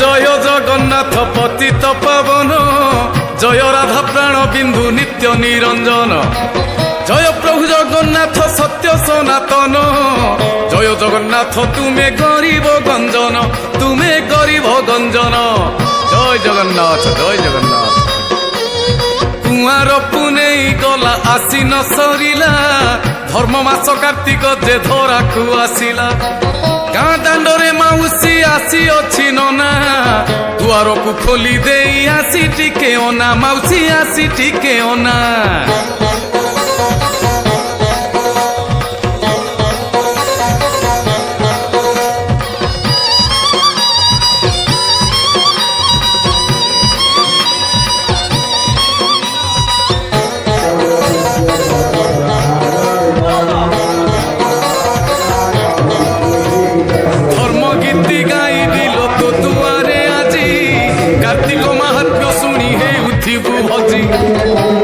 জয় জগন্নাথ পতিত পাবন, জয় রাধা প্রাণ বিন্দু নিত্য নিরঞ্জন, জয় প্রভু জগন্নাথ সত্য সনাতন, জয় জগন্নাথ তুমে গরিব গঞ্জন, তুমে গরিব গঞ্জন, জয় জগন্নাথ জয় জগন্নাথ। কুয়ার পুনেই গলা আশ্বিন সরিলা, ধর্ম মাস কার্তিক যে ধরাকু আসিলা, গাঁ দাণ্ডরে মাউসী আসি অছি ননা, দুয়ারকু খোলি দেই আসি টিকে অনা, মাউসী আসি টিকে অনা।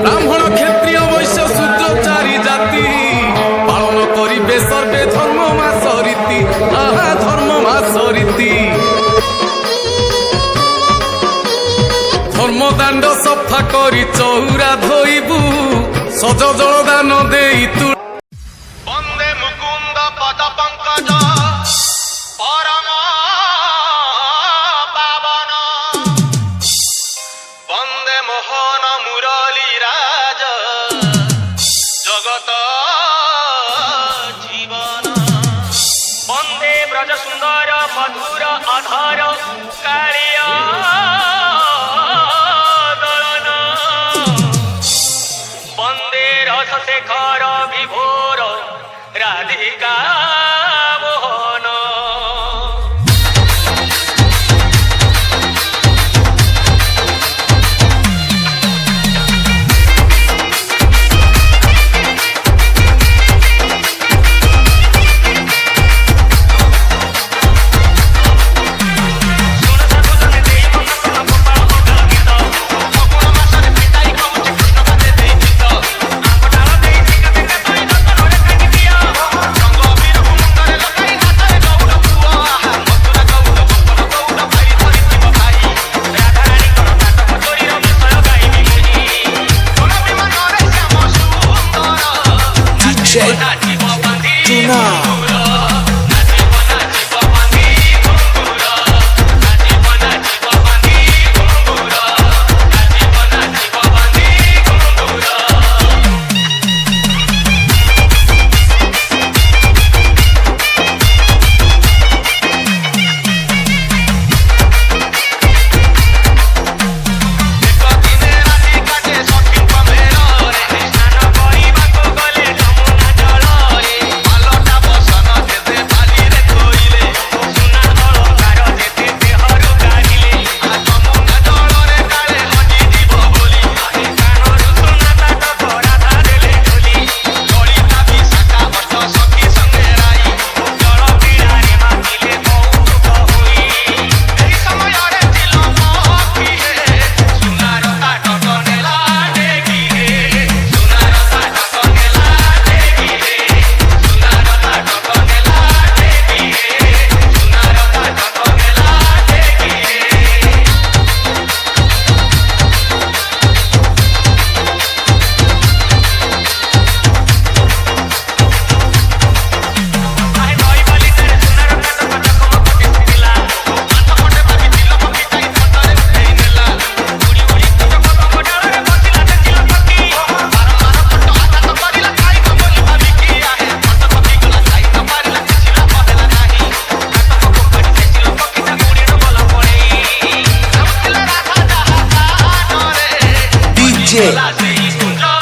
ব্রাহ্মণ ক্ষেত্রীয় বৈশ্য শূদ্র চারি জাতি, পালন করিবে সর্বে ধর্ম মাস রীতি, আহা ধর্ম মাস রীতি। ধর্মদাণ্ড সফা করি চৌরা ধইবু, সজ জল দান দেই তু। বন্দে মুকুন্দ পদ পঙ্কজ পরম পাবন, বন্দে মোহন মুরলী রাজ জগত জীবন, বন্দে ব্রজ সুন্দর মধুর অধর কালিয়া দলন, বন্দে রস শেখর বিভোর রাধিকা মোহন।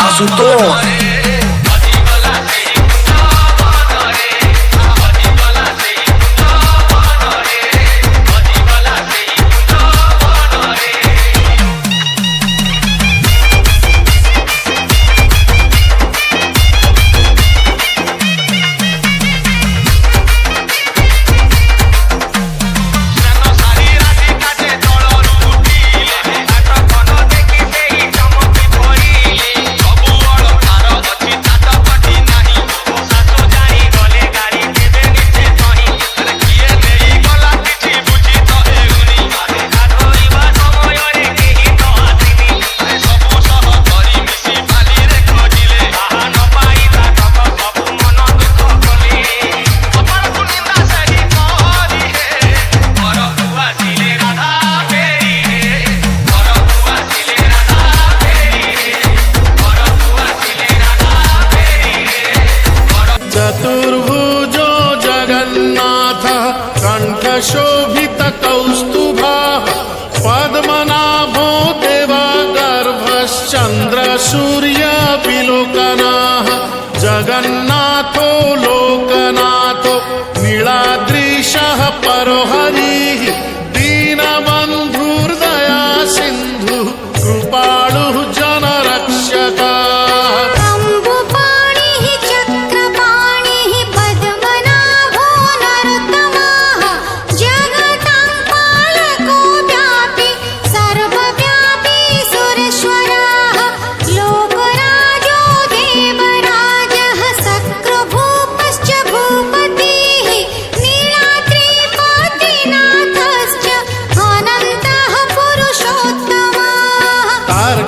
Asuntos. ସବୁ ଅଳକାର शोभित कौस्तुभा पद्मनाभो देवा गर्भश्चन्द्र सूर्य विलोकनाः जगन्नाथो लोकनाथो नीलाद्रीशः परोहरिः दीनबन्धुर्दया सिन्धुः कृपालुः जनरक्षकः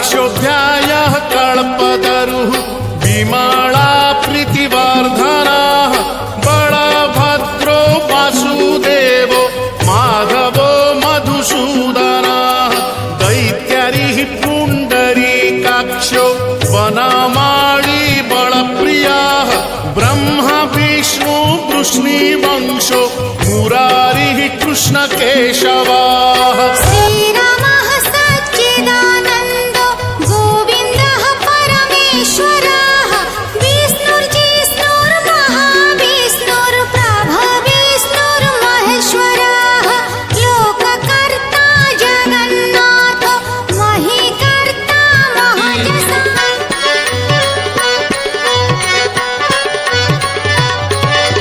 तार्क्ष्योऽध्यायः कल्पतरुः विमला प्रीतिवर्धनः बलभद्रो वासुदेवो माधवो मधुसूदनः दैत्यारिः पुण्डरीकाक्षो वनमाली बलप्रियः ब्रह्मा विष्णु वृष्णिवंशो मुरारिः कृष्णकेशवः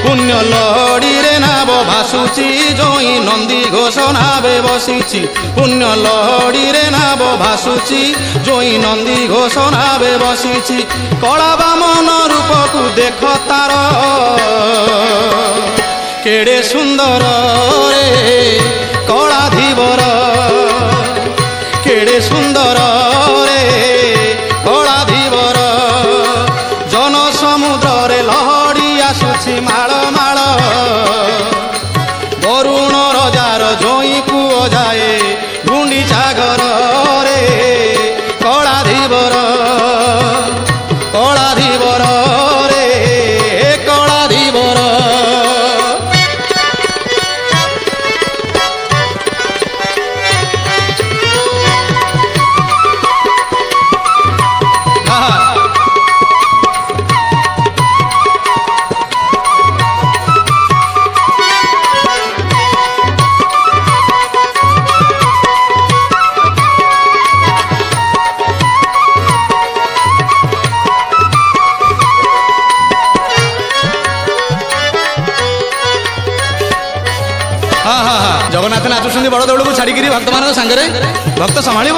पुण्य लहड़ी रे नाव भासुची जोई नंदी घोष नावे बसिची पुण्य लहड़ी रे नाव भासुची जोई नंदी घोष नावे बसिची कला बामन रूप को देख तार केड़े सुंदर रे कला धीवर केड़े सुंदर रे कला धीवर जन समुद्र रे लहड़ी आसुची माଳ माଳ ବରୁଣ ରଜାର ଜଇଁ ପୁଅ ଯାଏ ଗୁଣ୍ଡିଚା ଘର ରେ କଳାଧିବର ରେ କଳାଧିବର जगन्नाथ नाचुंट बड़ दौड़ को छाड़ी भक्त मान सागर भक्त संभाल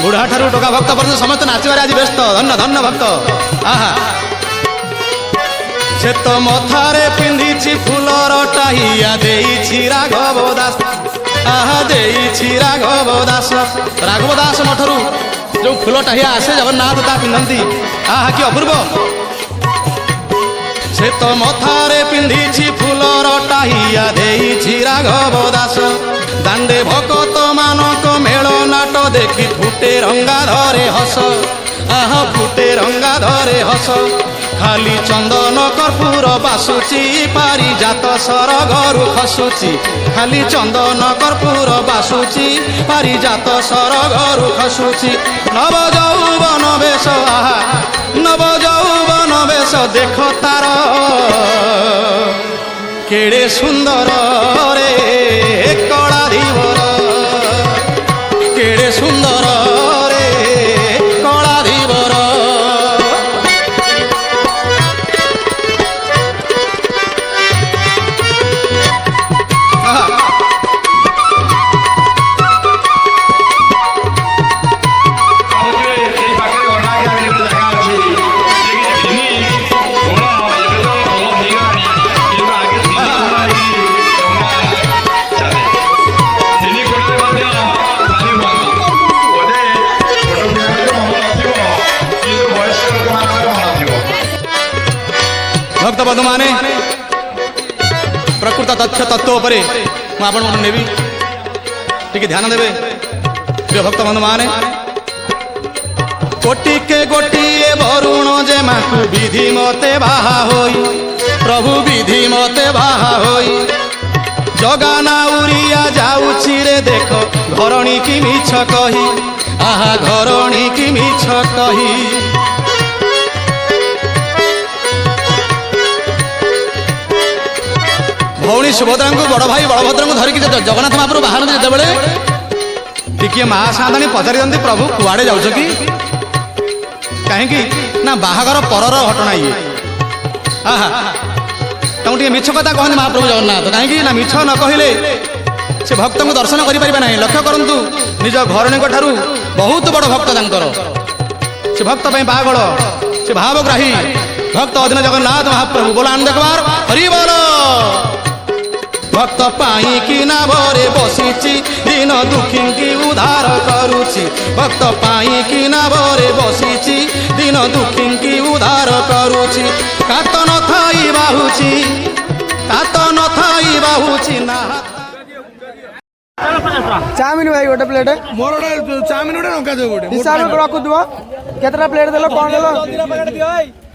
बुढ़ा ठार टोका भक्त पर्यटन समस्त नाचबार आज व्यस्त धन्य धन्य भक्त आहा से तो मथारे पिंधि फुलर टाहिया देइछि राघव दास आहा देइछि राघव दास मठरू जो फुल टाहिया आसे जगन्नाथ ता पिंधती आहा कि अपूर्व से तो मथारे पिंधि फुलर टाहिया देइछि राघव दास दांडे भकत मानक मेल नाट देखि फुटे रंगा धरे हस आहा फुटे रंगा धरे हस खाली चंदन कर्पूर बासुची पारिजात सरगरु खसुची खाली चंदन कर्पूर बासुची पारिजात सरगरु खसुची नव यौवन बेश आहा नव यौवन बेश देख तार केड़े सुंदर रे कलाधीवर केड़े सुंदर रे कलाधीवर भक्त बंधु माने प्रकृत तथ्य तत्व पर नेबी टी ध्यान देवे प्रिय भक्त बंधु माने कोटि के गोटिए वरुण जे माकु विधि मते बाहा होई प्रभु विधि मते बाहा होई ଜଗା ନାଉରିଆ ଯାଉଛି ରେ ଦେଖ ଘରଣୀ କି ମିଛ କହି ଆହା ଘରଣୀ କି ମିଛ କହି। ଭଉଣୀ ସୁଭଦ୍ରାଙ୍କୁ ବଡ଼ ଭାଇ ବଳଭଦ୍ରଙ୍କୁ ଧରିକି ଜଗନ୍ନାଥ ମହାପ୍ରଭୁ ବାହାରନ୍ତି ଯେତେବେଳେ ଟିକିଏ ମା ସାନ୍ତାଣୀ ପଚାରିଛନ୍ତି ପ୍ରଭୁ କୁଆଡ଼େ ଯାଉଛ କି? କାହିଁକି ନା ବାହାଘର ପରର ଘଟଣା ଇଏ। ଆହା ତାଙ୍କୁ ଟିକେ ମିଛ କଥା କହନ୍ତି ମହାପ୍ରଭୁ ଜଗନ୍ନାଥ। କାହିଁକି ନା ମିଛ ନ କହିଲେ ସେ ଭକ୍ତଙ୍କୁ ଦର୍ଶନ କରିପାରିବେ ନାହିଁ। ଲକ୍ଷ୍ୟ କରନ୍ତୁ ନିଜ ଘରଣୀଙ୍କ ଠାରୁ ବହୁତ ବଡ଼ ଭକ୍ତ ତାଙ୍କର। ସେ ଭକ୍ତ ପାଇଁ ପାଗଳ, ସେ ଭାବଗ୍ରାହୀ ଭକ୍ତ ଅଧୀନ ଜଗନ୍ନାଥ ମହାପ୍ରଭୁ। ବୋଲ ଆନନ୍ଦ କୁମାର ହରି ବୋଲ। ଭକ୍ତ ପାଇଁ କି ନାଭରେ ବସିଛି ଦିନ ଦୁଃଖୀଙ୍କି ଉଦ୍ଧାର କରୁଛି। ଭକ୍ତ ପାଇଁ କି ନାଭରେ ବସିଛି ଦିନ ଦୁଃଖୀଙ୍କି ଉଦ୍ଧାର କରୁଛି। କାତ ନଥାଇ ବାହୁଛି କାତ ନଥାଇ ବାହୁଛି ନା। ଚାଉମିନ ଭାଇ ଗୋଟେ ପ୍ଲେଟ ମୋର ଗୋଟେ ଚାଉମିନ ଗୋଟେ ଲଙ୍କା ଦେବ ଗୋଟେ ହିସାବ ରଖୁଥିବ କେତେଟା ପ୍ଲେଟ ଦେଲ କଣ ଦେଲ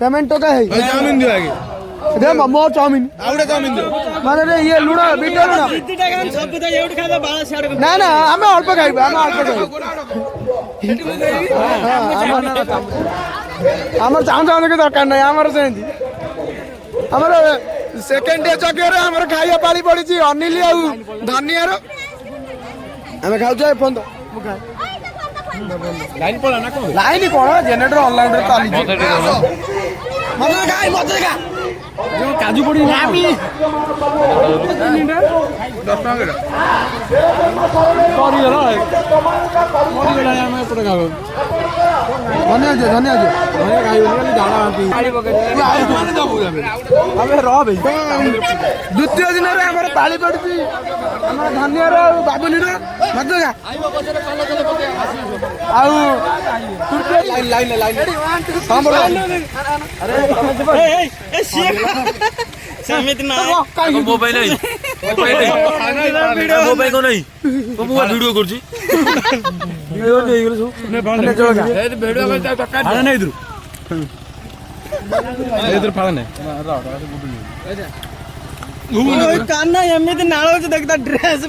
ପେମେଣ୍ଟ ଟଙ୍କା ହେଇ ଚାଉମିନ ଦିଅ ଆগে ଦେ ମୋ ଚାଉମିନ ଆଉ ଗୋଟେ ଚାଉମିନ ଦିଅ ମାନେ ଇଏ ଲୁଣ ବିଟ ଲୁଣ ନା ନା ଆମେ ଅଳ୍ପ ଖାଇବୁ ଆମେ ଅଳ୍ପ ଖାଇବୁ ଆମର ଚାହୁଁ ଚାହୁଁ କିଛି ଦରକାର ନାହିଁ ଆମର ସେମିତି ଆମର ସେକେଣ୍ଡ ଡେ ଯଜ୍ଞରେ ଆମର ଖାଇବା ପାଳି ପଡିଛି ଅନିଲ ଆଉ ଧନିଆର ଆମେ ଖାଉଛୁ ଏପର୍ଯ୍ୟନ୍ତ ଲାଇନ କଣ ଜେନେରେଟର ଅନଲାଇନରେ ଚାଲିଛି କାଜୁ ପଡି ଦ୍ୱିତୀୟ ଦିନରେ ଆମର ପାଳି ପଡିଛି ଆମର ଧନିଆର ଆଉ ବାବୁଲିର ଆଉ ସେମିତି ନାହିଁ ମୋବାଇଲ ମୋବାଇଲ କଣ ନାହିଁ ଭିଡିଓ କରୁଛି କାନା ଏମିତି ନାଳ ହଉଛି ଦେଖ ତା ଡ୍ରେସ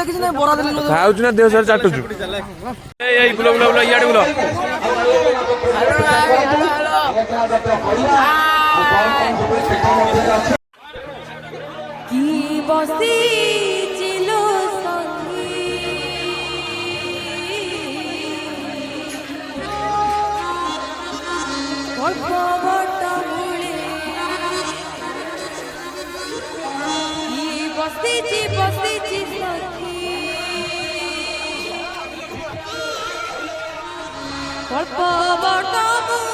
କିଛି ନାହିଁ ବରା ଦେଲେ ଖାଉଛୁ ନା ଦେହ ସାରା ଚାଟୁଛୁ ଇଆଡେ ବୁଲ কি বসিছিল সঙ্গী অল্প বট মূলে কি বসিছি বসিছি সঙ্গী অল্প বট মূলে